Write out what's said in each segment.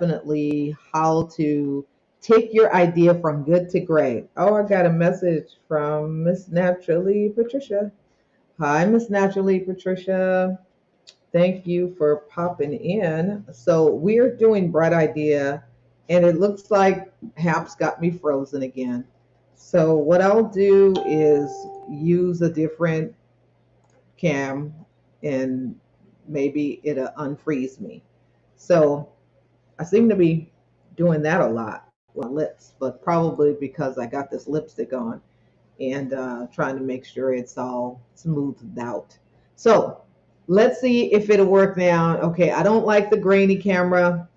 definitely how to take your idea from good to great. Oh, I got a message from Miss Naturally Patricia. Hi, Miss Naturally Patricia. Thank you for popping in. So we're doing Bright Idea, and it looks like Haps got me frozen again. So what I'll do is use a different cam, and maybe it'll unfreeze me. So I seem to be doing that a lot with my lips, but probably because I got this lipstick on and trying to make sure it's all smoothed out. So let's see if it'll work now. Okay, I don't like the grainy camera,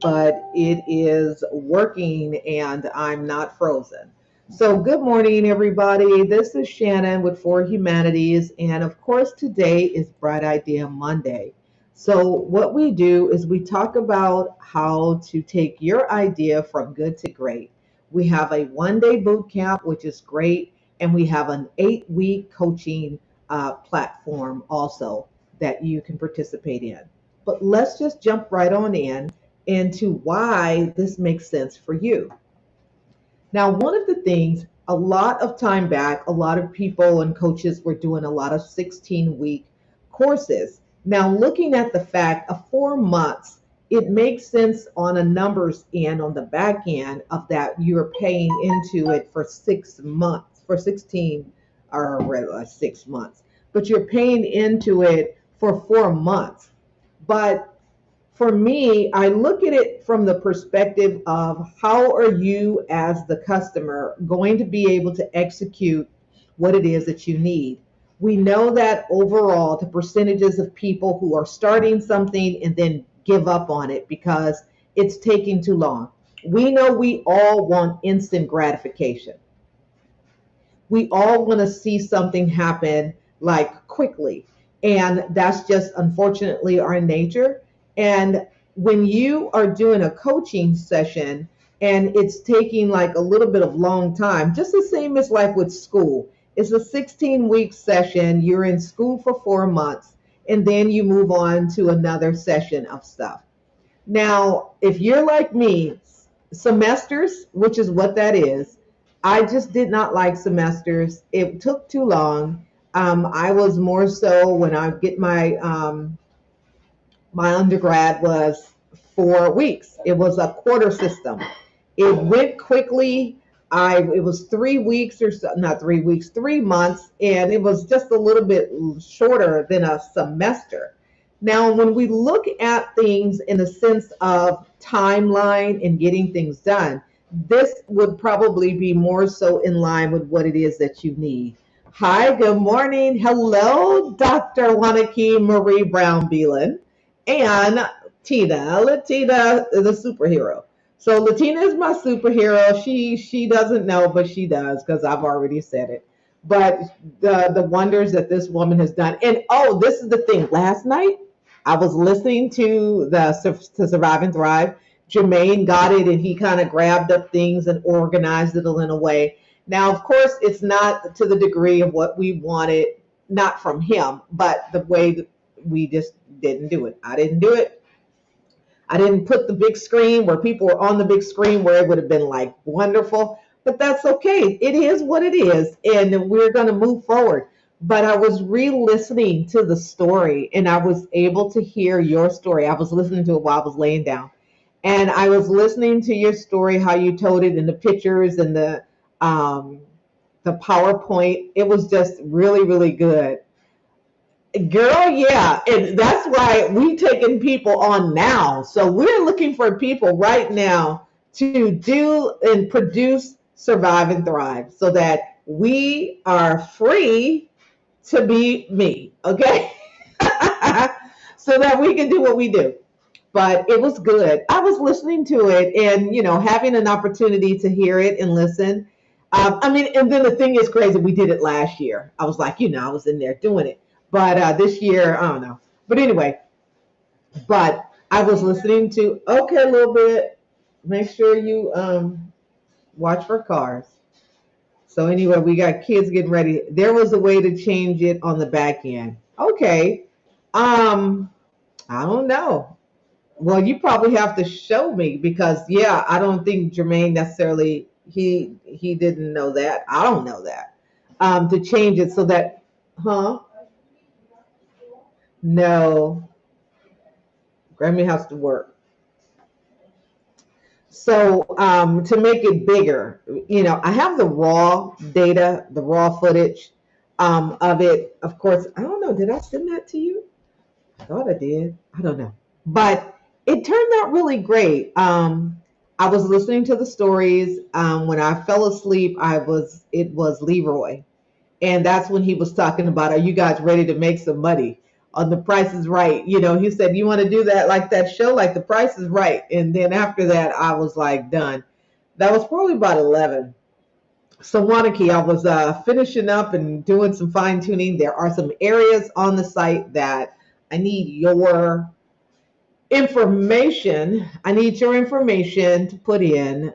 but it is working and I'm not frozen. So, good morning, everybody. This is Shannon with For Humanities, and of course, today is Bright Idea Monday. So, what we do is we talk about how to take your idea from good to great. We have a 1 day boot camp, which is great, and we have an 8 week coaching platform also that you can participate in. But let's just jump right on in into why this makes sense for you. Now, one of the things a lot of time back, a lot of people and coaches were doing a lot of 16-week courses. Now, looking at the fact of 4 months, it makes sense on a numbers end on the back end of that you're paying into it for 6 months, for 16 or rather 6 months, but you're paying into it for 4 months. But for me, I look at it from the perspective of how are you as the customer going to be able to execute what it is that you need. We know that overall the percentages of people who are starting something and then give up on it because it's taking too long. We know we all want instant gratification. We all want to see something happen like quickly. And that's just unfortunately our nature. And when you are doing a coaching session and it's taking like a little bit of long time, just the same as like with school, it's a 16-week session. You're in school for 4 months, and then you move on to another session of stuff. Now, if you're like me, semesters, which is what that is, I just did not like semesters. It took too long. I was more so when I get my undergrad was 4 weeks. It was a quarter system. It went quickly. It was 3 weeks or so, not 3 weeks, 3 months, and it was just a little bit shorter than a semester. Now, when we look at things in the sense of timeline and getting things done, this would probably be more so in line with what it is that you need. Hi, good morning. Hello, Dr. Wanaki Marie Brown Beelan and Tina. Latina is a superhero. So Latina is my superhero. She doesn't know, but she does because I've already said it. But the wonders that this woman has done. And oh, this is the thing. Last night I was listening to the to Survive and Thrive. Jermaine got it and he kind of grabbed up things and organized it in a way. Now, of course, it's not to the degree of what we wanted, not from him, but the way that we just didn't do it. I didn't do it. I didn't put the big screen where people were on the big screen where it would have been like wonderful, but that's okay. It is what it is, and we're going to move forward. But I was re-listening to the story, and I was able to hear your story. I was listening to it while I was laying down, and I was listening to your story, how you told it, and the pictures and the PowerPoint. It was just really, really good. Girl, yeah, and that's why we taking people on now. So we're looking for people right now to do and produce Survive and Thrive so that we are free to be me, okay? So that we can do what we do. But it was good. I was listening to it and, having an opportunity to hear it and listen. I mean, and then the thing is crazy. We did it last year. I was like, I was in there doing it. But this year, I don't know. But anyway, but I was listening to, okay, a little bit. Make sure you watch for cars. So anyway, we got kids getting ready. There was a way to change it on the back end. Okay. I don't know. Well, you probably have to show me because yeah, I don't think Jermaine necessarily he didn't know that. I don't know that. To change it so that, huh? No, Grammy has to work. So to make it bigger, I have the raw data, the raw footage of it. Of course, I don't know. Did I send that to you? I thought I did. I don't know. But it turned out really great. I was listening to the stories. When I fell asleep, it was Leroy. And that's when he was talking about, are you guys ready to make some money on The Price is Right? He said, you want to do that like that show, like The Price is Right. And then after that, I was like, done. That was probably about 11. So Wanaki, I was finishing up and doing some fine tuning. There are some areas on the site that I need your information. I need your information to put in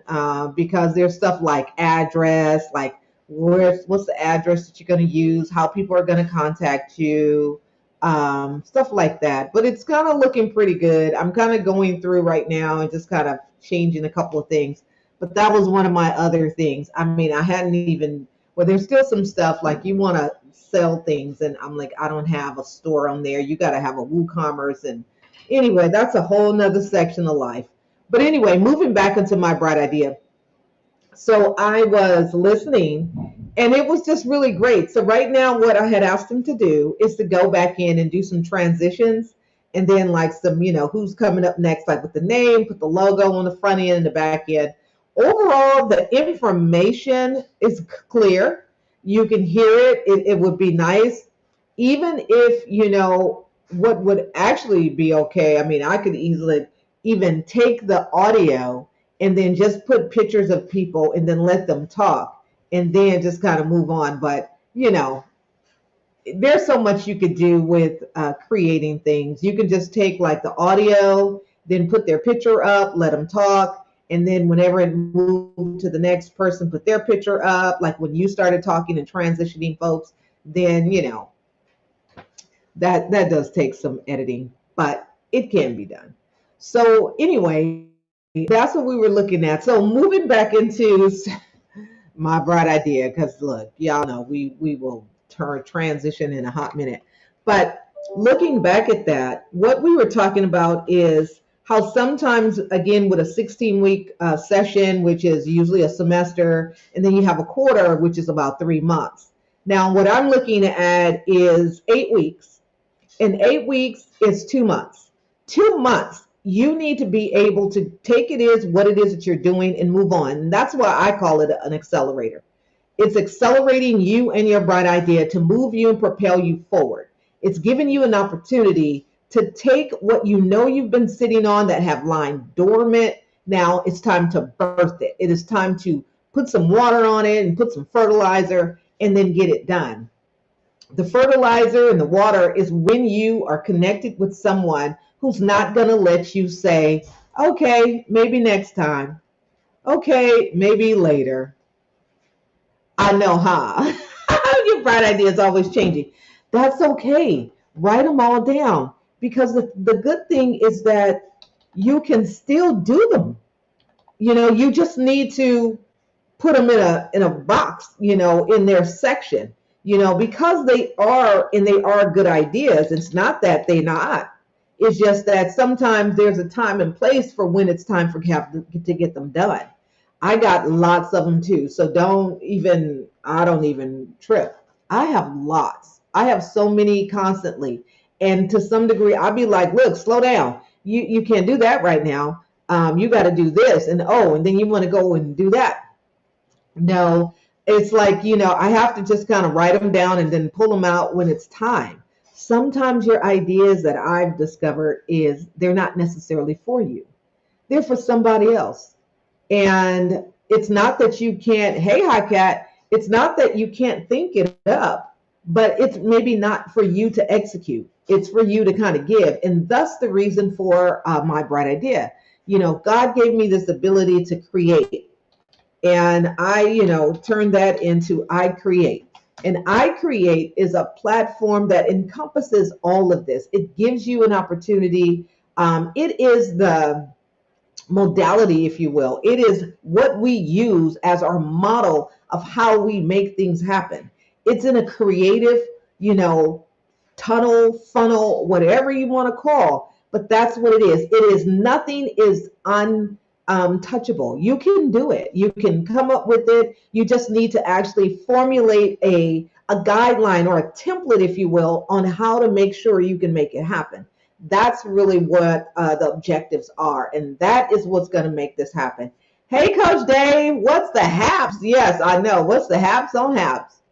because there's stuff like address, like what's the address that you're going to use, how people are going to contact you, stuff like that. But it's kind of looking pretty good. I'm kind of going through right now and just kind of changing a couple of things. But that was one of my other things. I mean, I hadn't even, well, there's still some stuff like you want to sell things, and I'm like, I don't have a store on there. You got to have a WooCommerce, and anyway, that's a whole nother section of life. But anyway, moving back into my bright idea. So I was listening and it was just really great. So right now, what I had asked him to do is to go back in and do some transitions and then like some, who's coming up next, like with the name, put the logo on the front end and the back end. Overall, the information is clear. You can hear it. It would be nice. Even if, what would actually be okay. I mean, I could easily even take the audio and then just put pictures of people and then let them talk and then just kind of move on. But, there's so much you could do with creating things. You can just take like the audio, then put their picture up, let them talk. And then whenever it moved to the next person, put their picture up. Like when you started talking and transitioning folks, then, that does take some editing, but it can be done. So anyway, that's what we were looking at. So moving back into my bright idea, because look, y'all know we will turn transition in a hot minute. But looking back at that, what we were talking about is how sometimes, again, with a 16-week session, which is usually a semester, and then you have a quarter, which is about 3 months. Now, what I'm looking at is 8 weeks, and 8 weeks is 2 months. 2 months, you need to be able to take it is what it is that you're doing and move on. And that's why I call it an accelerator. It's accelerating you and your bright idea to move you and propel you forward. It's giving you an opportunity to take what you know you've been sitting on that have lying dormant. Now it's time to birth it. It is time to put some water on it and put some fertilizer and then get it done. The fertilizer and the water is when you are connected with someone who's not going to let you say, okay, maybe next time. Okay, maybe later. I know, huh? Your bright idea is always changing. That's okay. Write them all down because the good thing is that you can still do them. You just need to put them in a box, in their section, because they are good ideas. It's not that they're not. It's just that sometimes there's a time and place for when it's time for to get them done. I got lots of them too, so I don't even trip. I have lots. I have so many constantly, and to some degree, I'll be like, look, slow down. You can't do that right now. You got to do this, and then you want to go and do that. No, it's like, I have to just kind of write them down and then pull them out when it's time. Sometimes your ideas that I've discovered is they're not necessarily for you. They're for somebody else. And it's not that you can't, hey, hi, Cat, it's not that you can't think it up, but it's maybe not for you to execute. It's for you to kind of give. And that's the reason for my bright idea. God gave me this ability to create. And I, turn that into I Create. And I Create is a platform that encompasses all of this. It gives you an opportunity. It is the modality, if you will. It is what we use as our model of how we make things happen. It's in a creative, you know, tunnel, funnel, whatever you want to call, but that's what it is. It is nothing is untouchable. You can do it. You can come up with it. You just need to actually formulate a guideline or a template, if you will, on how to make sure you can make it happen. That's really what the objectives are, and that is what's going to make this happen. Hey, Coach Dave, what's the haps? Yes, I know. What's the haps on haps?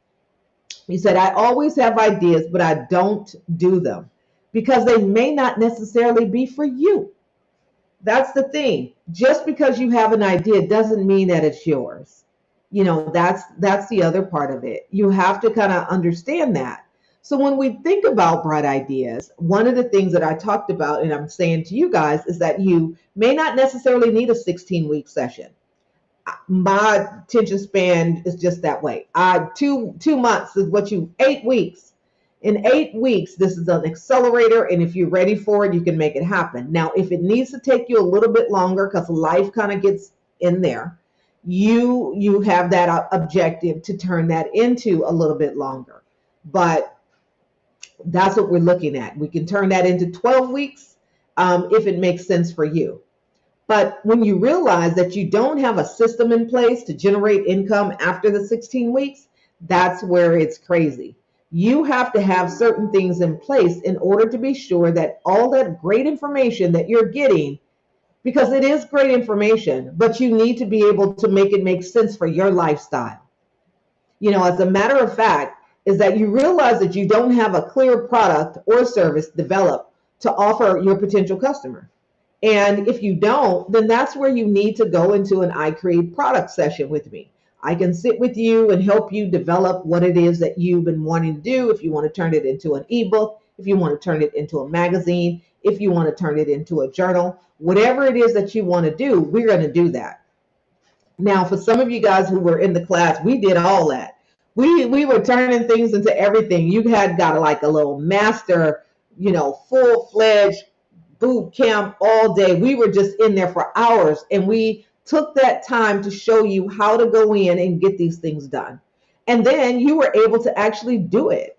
He said, I always have ideas, but I don't do them because they may not necessarily be for you. That's the thing. Just because you have an idea doesn't mean that it's yours. You know, that's the other part of it. You have to kind of understand that. So when we think about bright ideas, one of the things that I talked about and I'm saying to you guys is that you may not necessarily need a 16-week session. My attention span is just that way. Two months is what you 8 weeks. In 8 weeks, this is an accelerator, and if you're ready for it, you can make it happen. Now, if it needs to take you a little bit longer because life kind of gets in there, you have that objective to turn that into a little bit longer. But that's what we're looking at. We can turn that into 12 weeks if it makes sense for you. But when you realize that you don't have a system in place to generate income after the 16 weeks, that's where it's crazy. You have to have certain things in place in order to be sure that all that great information that you're getting, because it is great information, but you need to be able to make it make sense for your lifestyle. You know, as a matter of fact, is that you realize that you don't have a clear product or service developed to offer your potential customer. And if you don't, then that's where you need to go into an I Create product session with me. I can sit with you and help you develop what it is that you've been wanting to do. If you want to turn it into an ebook, if you want to turn it into a magazine, if you want to turn it into a journal, whatever it is that you want to do, we're going to do that. Now, for some of you guys who were in the class, we did all that. We were turning things into everything. You had got like a little master, you know, full-fledged boot camp all day. We were just in there for hours, and we took that time to show you how to go in and get these things done. And then you were able to actually do it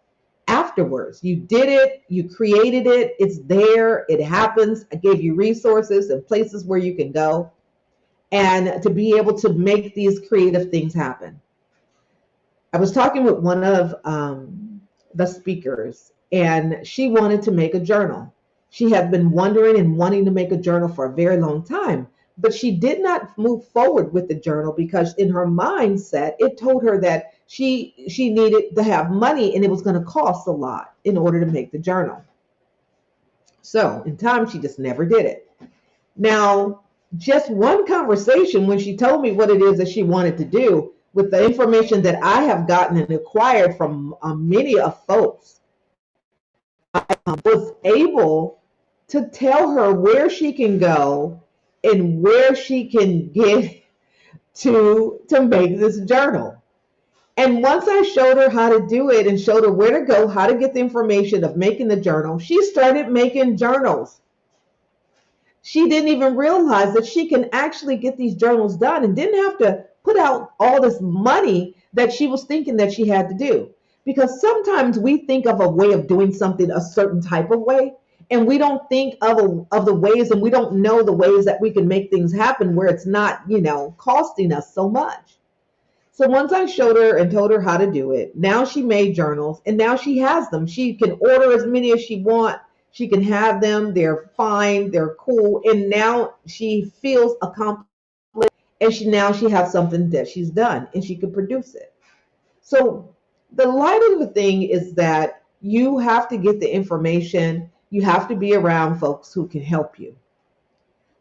afterwards. You did it, you created it, it's there, it happens. I gave you resources and places where you can go and to be able to make these creative things happen. I was talking with one of the speakers, and she wanted to make a journal. She had been wondering and wanting to make a journal for a very long time, but she did not move forward with the journal because in her mindset, it told her that she needed to have money and it was going to cost a lot in order to make the journal. So in time, she just never did it. Now, just one conversation when she told me what it is that she wanted to do with the information that I have gotten and acquired from many of folks, I was able to tell her where she can go and where she can get to make this journal. And once I showed her how to do it and showed her where to go, how to get the information of making the journal, she started making journals. She didn't even realize that she can actually get these journals done and didn't have to put out all this money that she was thinking that she had to do. Because sometimes we think of a way of doing something a certain type of way, and we don't think of the ways, and we don't know the ways that we can make things happen where it's not, you know, costing us so much. So once I showed her and told her how to do it, now she made journals and now she has them. She can order as many as she wants. She can have them. They're fine. They're cool. And now she feels accomplished, and she has something that she's done and she can produce it. So the light of the thing is that you have to get the information. You have to be around folks who can help you.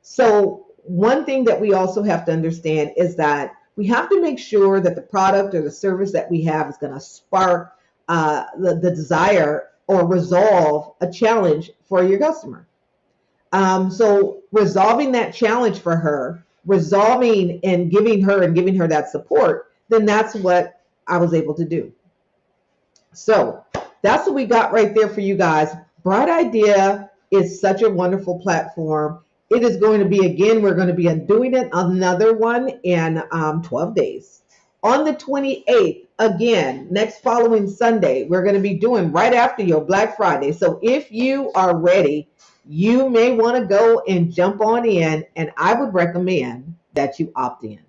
So one thing that we also have to understand is that we have to make sure that the product or the service that we have is going to spark the desire or resolve a challenge for your customer. So resolving that challenge for her, resolving and giving her that support, then that's what I was able to do. So that's what we got right there for you guys. Bright idea, It's such a wonderful platform. It is going to be, again, we're going to be doing it another one in 12 days. On the 28th, again, next following Sunday, we're going to be doing right after your Black Friday. So if you are ready, you may want to go and jump on in, and I would recommend that you opt in,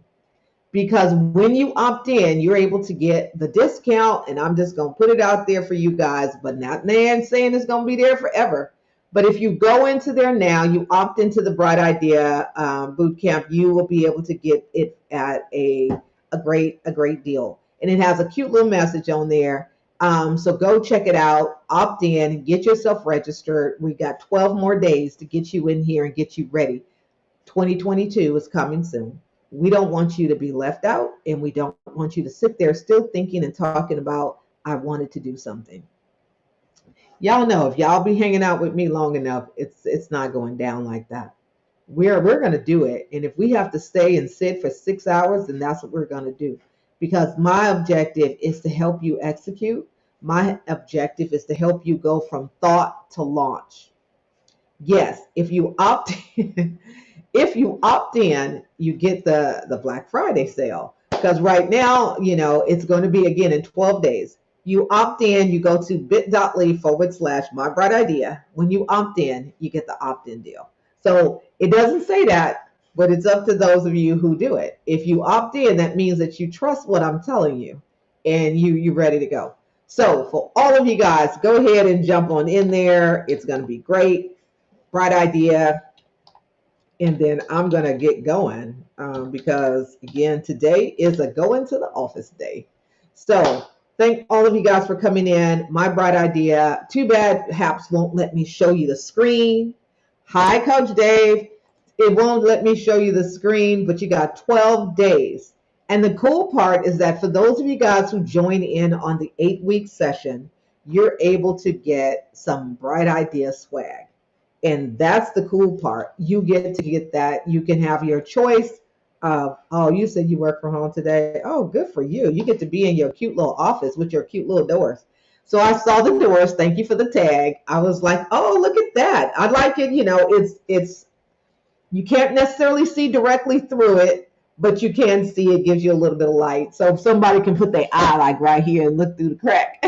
because when you opt in, you're able to get the discount. And I'm just going to put it out there for you guys, but not Nan saying it's going to be there forever. But if you go into there now, you opt into the Bright Idea boot camp, you will be able to get it at a great deal. And it has a cute little message on there. So go check it out, opt in, get yourself registered. We got 12 more days to get you in here and get you ready. 2022 is coming soon. We don't want you to be left out, and we don't want you to sit there still thinking and talking about, I wanted to do something. Y'all know, if y'all be hanging out with me long enough, it's not going down like that. We're going to do it. And if we have to stay and sit for 6 hours, then that's what we're going to do. Because my objective is to help you execute. My objective is to help you go from thought to launch. Yes, if you opt if you opt in, you get the Black Friday sale. Because right now, it's going to be again in 12 days. You opt in, you go to bit.ly/ my bright idea. When you opt in, you get the opt-in deal. So it doesn't say that, but it's up to those of you who do it. If you opt in, that means that you trust what I'm telling you, and you're ready to go. So for all of you guys, go ahead and jump on in there. It's going to be great. Bright idea. And then I'm going to get going because, again, today is a go into the office day. So thank all of you guys for coming in. My bright idea. Too bad HAPS won't let me show you the screen. Hi, Coach Dave. It won't let me show you the screen, but you got 12 days. And the cool part is that for those of you guys who join in on the 8-week session, you're able to get some bright idea swag. And that's the cool part. You get to get that. You can have your choice of, oh, you said you work from home today. Oh, good for you. You get to be in your cute little office with your cute little doors. So I saw the doors. Thank you for the tag. I was like, oh, look at that. I like it. It's you can't necessarily see directly through it, but you can see it gives you a little bit of light. So if somebody can put their eye like right here and look through the crack.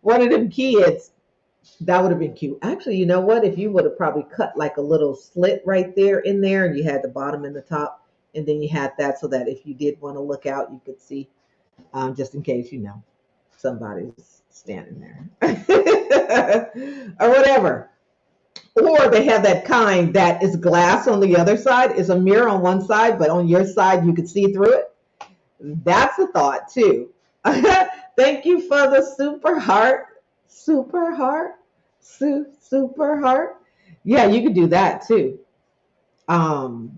One of them kids, that would have been cute. Actually, you know what? If you would have probably cut like a little slit right there in there, and you had the bottom and the top, and then you had that so that if you did want to look out, you could see, just in case, somebody's standing there or whatever. Or they have that kind that is glass on the other side, is a mirror on one side, but on your side you could see through it. That's a thought too. Thank you for the super heart. Super heart. Super heart. Yeah, you could do that too. Um,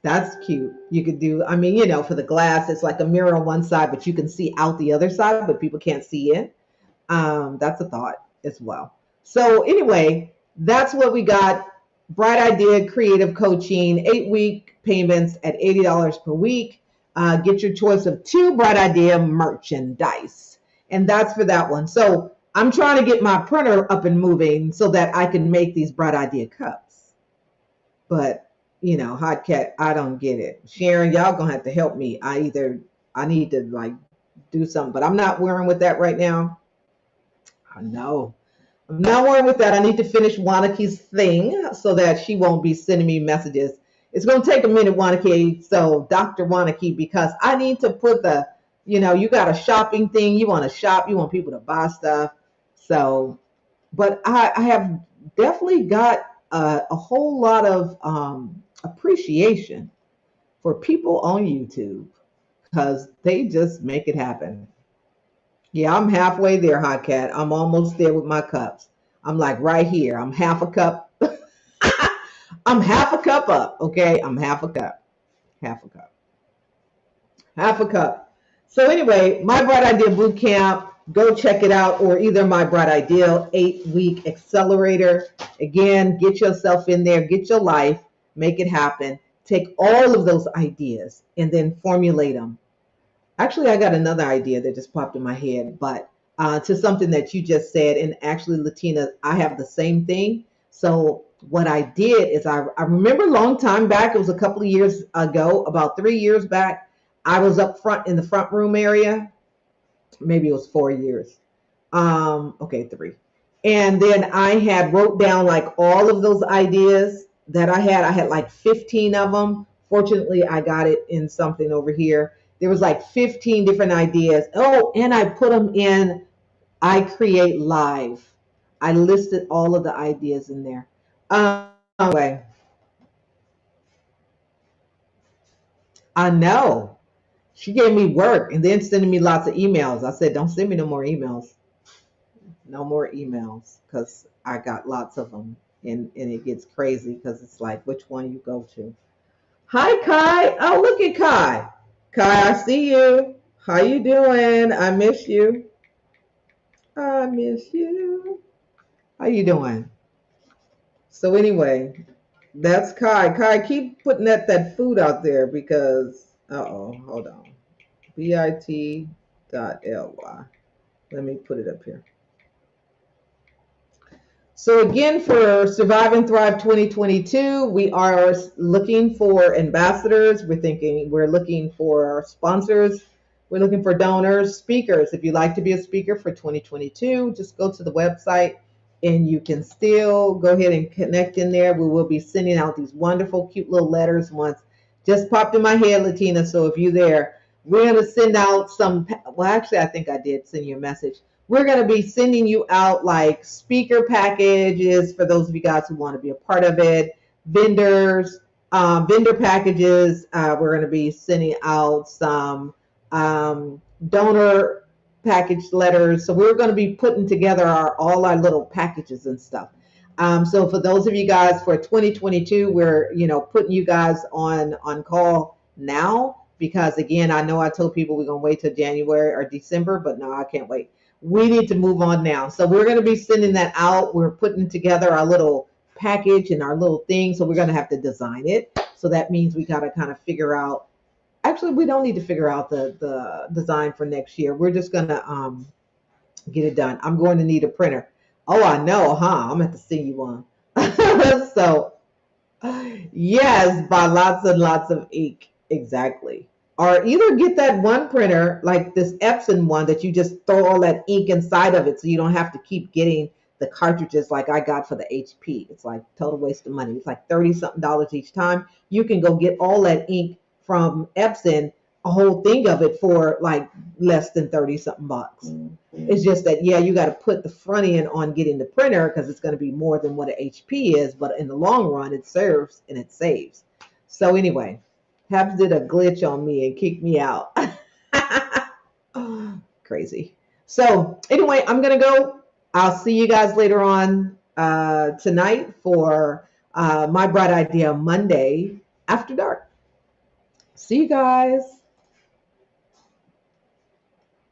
that's cute. You could do, for the glass, it's like a mirror on one side, but you can see out the other side, but people can't see in. That's a thought as well. So anyway, that's what we got. Bright Idea Creative Coaching, 8-week payments at $80 per week. Get your choice of 2 Bright Idea merchandise. And that's for that one. So I'm trying to get my printer up and moving so that I can make these Bright Idea cups. But, Hot Cat, I don't get it. Sharon, y'all gonna have to help me. I need to like do something, but I'm not worrying with that right now. I know. I'm not worrying with that. I need to finish Wanake's thing so that she won't be sending me messages. It's going to take a minute, Wanake. So Dr. Wanake, because I need to put you got a shopping thing. You want to shop. You want people to buy stuff. So, but I have definitely got a whole lot of appreciation for people on YouTube because they just make it happen. Yeah, I'm halfway there, Hot Cat. I'm almost there with my cups. I'm like right here. I'm half a cup. I'm half a cup up. Okay, I'm half a cup. Half a cup. Half a cup. So anyway, My Bright Idea Bootcamp, go check it out, or either My Bright Idea 8-week accelerator. Again, get yourself in there, get your life, make it happen. Take all of those ideas and then formulate them. Actually, I got another idea that just popped in my head, but to something that you just said. And actually, Latina, I have the same thing. So what I did is I remember a long time back, it was a couple of years ago, about 3 years back, I was up front in the front room area. Maybe it was 4 years. Okay, three. And then I had wrote down like all of those ideas that I had. I had like 15 of them. Fortunately, I got it in something over here. There was like 15 different ideas. Oh, and I put them in I Create Live. I listed all of the ideas in there. Anyway, I know she gave me work and then sending me lots of emails. I said, don't send me no more emails. No more emails because I got lots of them, and it gets crazy because it's like which one you go to. Hi Kai. Oh, look at Kai. Kai, I see you. How you doing? I miss you. I miss you. How you doing? So anyway, that's Kai. Kai, keep putting that food out there because hold on. bit.ly. Let me put it up here. So again, for Survive and Thrive 2022, we are looking for ambassadors. We're looking for sponsors. We're looking for donors, speakers. If you'd like to be a speaker for 2022, just go to the website and you can still go ahead and connect in there. We will be sending out these wonderful, cute little letters once. Just popped in my head, Latina. So if you're there, we're going to send out some. Well, actually, I think I did send you a message. We're going to be sending you out like speaker packages for those of you guys who want to be a part of it, vendor packages. We're going to be sending out some donor package letters. So we're going to be putting together all our little packages and stuff. So for those of you guys for 2022, we're putting you guys on call now because again, I know I told people we're going to wait till January or December, but no, I can't wait. We need to move on now. So we're going to be sending that out. We're putting together our little package and our little thing. So we're going to have to design it. So that means we got to kind of figure out. Actually, we don't need to figure out the design for next year. We're just going to get it done. I'm going to need a printer. Oh, I know, huh? I'm going to have to send you one. So, yes, buy lots and lots of ink. Exactly. Or either get that one printer, like this Epson one, that you just throw all that ink inside of it so you don't have to keep getting the cartridges like I got for the HP. It's like total waste of money. It's like 30 something dollars each time. You can go get all that ink from Epson, a whole thing of it for like less than 30 something bucks. Mm-hmm. It's just that, yeah, you got to put the front end on getting the printer because it's going to be more than what an HP is, but in the long run, it serves and it saves. So anyway, Habs did a glitch on me and kicked me out. Crazy. So anyway, I'm going to go. I'll see you guys later on tonight for My Bright Idea Monday after dark. See you guys.